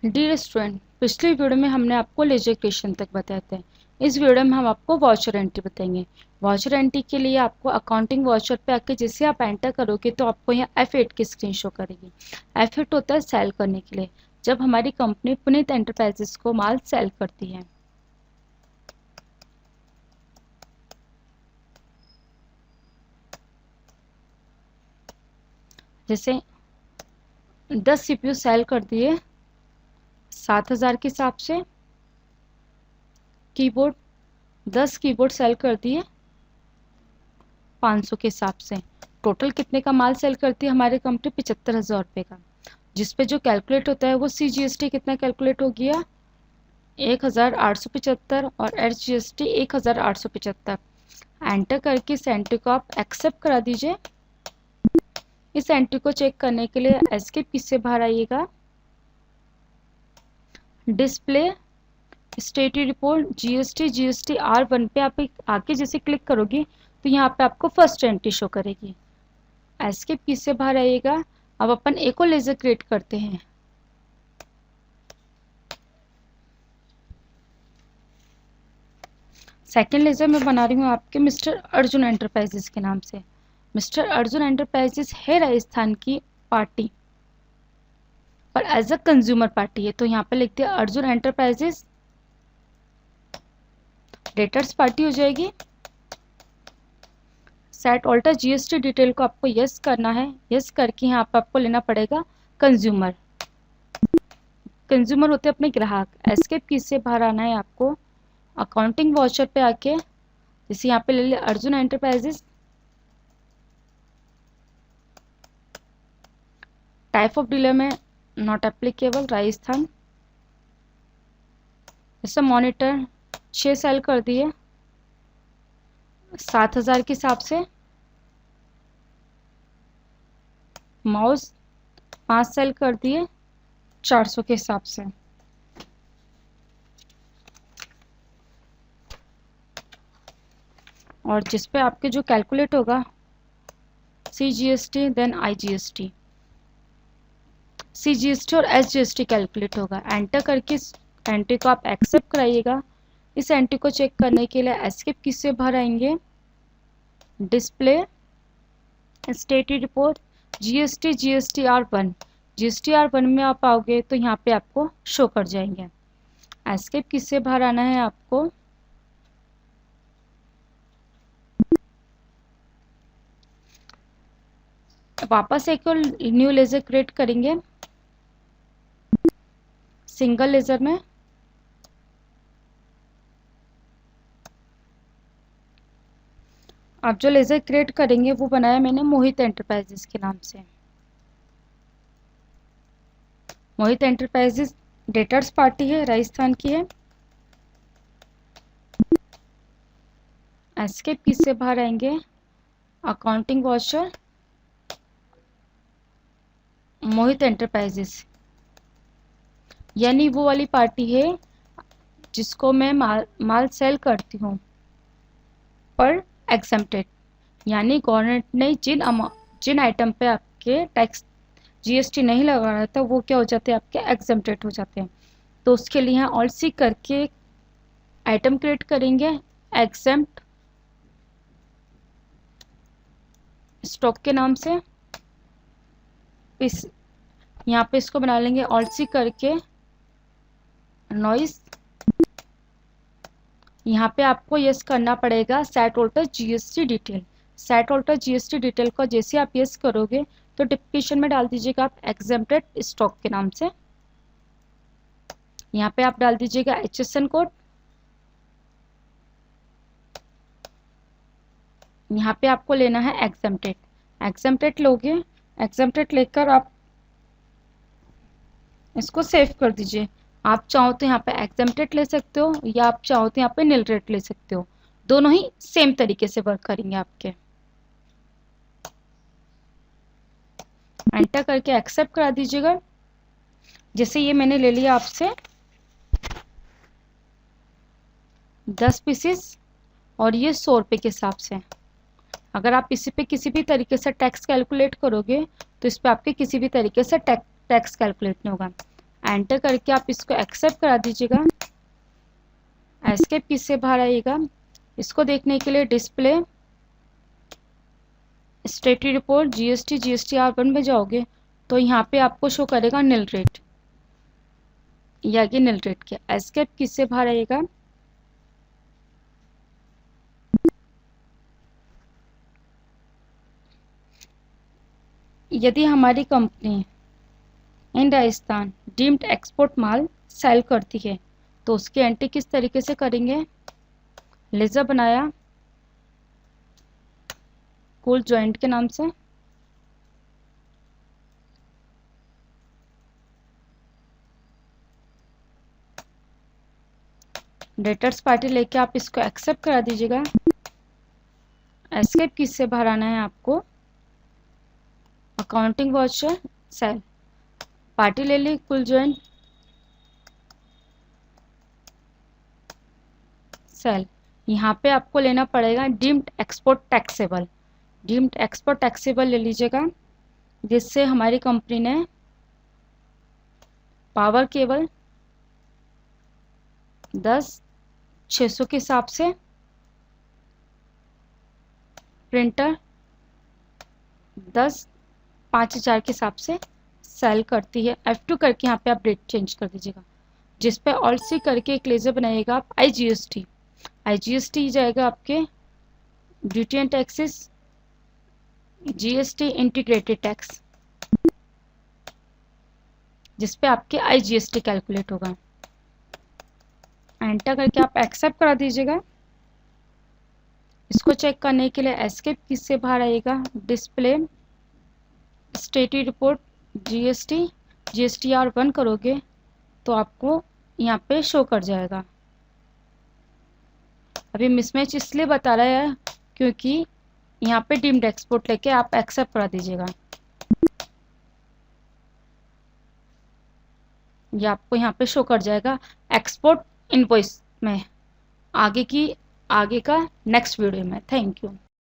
Dear student, पिछली video में हमने आपको लेजर क्वेश्चन तक बताए थे। इस वीडियो में हम आपको वाचर एंट्री बताएंगे। वाचर एंट्री के लिए आपको अकाउंटिंग वाचर पे आके जैसे आप एंटर करोगे तो आपको यहाँ F8 की स्क्रीन शो करेगी। F8 होता है सेल करने के लिए, जब हमारी कंपनी पुनीत एंटरप्राइजेस को माल सेल करती है। जैसे 10 CPU सेल कर दिए 7000 के हिसाब से, कीबोर्ड 10 कीबोर्ड सेल कर दिए 500 के हिसाब से। टोटल कितने का माल सेल करती है हमारी कंपनी? 75,000 रुपये का। जिसपे जो कैलकुलेट होता है वो CGST कितना कैलकुलेट हो गया? 1875 और HGST 1875। एंटर करके इस एंट्री को आप एक्सेप्ट करा दीजिए। इस एंट्री को चेक करने के लिए एस्केप की से बाहर आइएगा। डिस्प्ले स्टेटरी रिपोर्ट GST R1 पे आप आके जैसे क्लिक करोगी तो यहाँ पे आपको फर्स्ट एंट्री शो करेगी। एस्केप की से बाहर आइएगा। अब अपन एक और लेजर क्रिएट करते हैं। सेकेंड लेजर मैं बना रही हूँ आपके मिस्टर अर्जुन एंटरप्राइजेस के नाम से। मिस्टर अर्जुन एंटरप्राइजेस है राजस्थान की पार्टी और एज अ कंज्यूमर पार्टी है, तो यहाँ पे लिखते हैं अर्जुन एंटरप्राइजेस। डेटर्स पार्टी हो जाएगी। सेट ऑल्टर GST डिटेल को आपको यस करना है। यस करके यहाँ पे आपको लेना पड़ेगा कंज्यूमर। कंज्यूमर होते अपने ग्राहक। एस्केप की से बाहर आना है आपको। अकाउंटिंग वाउचर पे आके जैसे यहाँ पे ले लिया Arjun enterprises. Type of dealer में नॉट एप्लीकेबल राजस्थान। जैसे मॉनिटर 6 सेल कर दिए 7000 के हिसाब से। माउस 5 सेल कर दिए 400 के हिसाब से। और जिस पे आपके जो कैलकुलेट होगा CGST देन IGST, CGST और SGST कैलकुलेट होगा। एंटर करके इस एंट्री को आप एक्सेप्ट कराइएगा। इस एंट्री को चेक करने के लिए एस्केप की से बाहर आएंगे। डिस्प्ले स्टेटरी रिपोर्ट GST R1 में आप आओगे तो यहाँ पे आपको शो कर जाएंगे। एस्केप की से बाहर आना है आपको। वापस एक और न्यू लेजर क्रिएट करेंगे सिंगल लेजर में। आप जो लेजर क्रिएट करेंगे वो बनाया मैंने मोहित एंटरप्राइजेस के नाम से। मोहित एंटरप्राइजेस डेटर्स पार्टी है, राजस्थान की है। एस्केप की से बाहर आएंगे। अकाउंटिंग वाउचर मोहित एंटरप्राइजेस, यानी वो वाली पार्टी है जिसको मैं माल सेल करती हूँ पर एग्जेम्प्टेड, यानी गवर्नमेंट ने जिन आइटम पे आपके टैक्स GST नहीं लगा रहा था वो क्या हो जाते हैं, आपके एग्जेम्प्टेड हो जाते हैं। तो उसके लिए यहाँ ऑल्ट सी करके आइटम क्रिएट करेंगे एग्जेम्प्ट स्टॉक के नाम से। इस यहाँ पे इसको बना लेंगे ऑल्ट सी करके नॉइस। यहाँ पे आपको यस करना पड़ेगा set alter GST detail. Set alter GST detail को जैसे आप यस करोगे तो डिक्टेशन में डाल दीजिएगा आप एग्जेम्प्टेड स्टॉक के नाम से। यहाँ पे आप डाल दीजिएगा HSN कोड। यहाँ पे आपको लेना है एग्जेम्प्टेड। एग्जेम्प्टेड लोगे, एग्जेम्प्टेड लेकर आप इसको सेव कर दीजिए। आप चाहो तो यहाँ पे एग्जेम्प्टेड ले सकते हो या आप चाहो तो यहाँ पे नील रेट ले सकते हो। दोनों ही सेम तरीके से वर्क करेंगे आपके। एंटर करके एक्सेप्ट करा दीजिएगा। जैसे ये मैंने ले लिया आपसे 10 पीसेस और ये 100 रुपये के हिसाब से। अगर आप इसी पे किसी भी तरीके से टैक्स कैलकुलेट करोगे तो इस पे आपके किसी भी तरीके से टैक्स कैलकुलेट नहीं होगा। एंटर करके आप इसको एक्सेप्ट करा दीजिएगा। एस्केप की से बाहर आइएगा। इसको देखने के लिए डिस्प्ले स्टेटरी रिपोर्ट जीएसटी GSTR1 में जाओगे तो यहाँ पे आपको शो करेगा नील रेट, ये आगे नील रेट के। एस्केप की से बाहर आइएगा। यदि हमारी company in Rajasthan deemed export माल सेल करती है तो उसकी एंट्री किस तरीके से करेंगे। लेजर बनाया कूल जॉइंट के नाम से, डेटर्स पार्टी लेके आप इसको एक्सेप्ट करा दीजिएगा। एस्केप की से बाहर आना है आपको। अकाउंटिंग वाउचर सेल पार्टी ले ली, कुल जॉइंट सेल। यहाँ पे आपको लेना पड़ेगा deemed export taxable, deemed export taxable ले लीजिएगा, जिससे हमारी कंपनी ने पावर केबल 10,600 के हिसाब से, प्रिंटर 10,5,000 के हिसाब से सेल करती है। F2 करके यहाँ पे आप डेट चेंज कर दीजिएगा, जिस पे ऑल सी करके एक लेजर बनाइएगा आप। IGST जाएगा आपके duty and taxes, GST integrated tax, जिस पे आपके IGST कैलकुलेट होगा। एंटर करके आप एक्सेप्ट करा दीजिएगा। इसको चेक करने के लिए एस्केप की से बाहर आइएगा। डिस्प्ले स्टेटरी रिपोर्ट GSTR1 करोगे तो आपको यहाँ पे शो कर जाएगा। अभी मिसमैच इसलिए बता रहा है क्योंकि यहाँ पे डीम्ड एक्सपोर्ट लेके आप एक्सेप्ट करा दीजिएगा। ये आपको यहाँ पे शो कर जाएगा एक्सपोर्ट इनवॉइस में। आगे का नेक्स्ट वीडियो में। Thank you.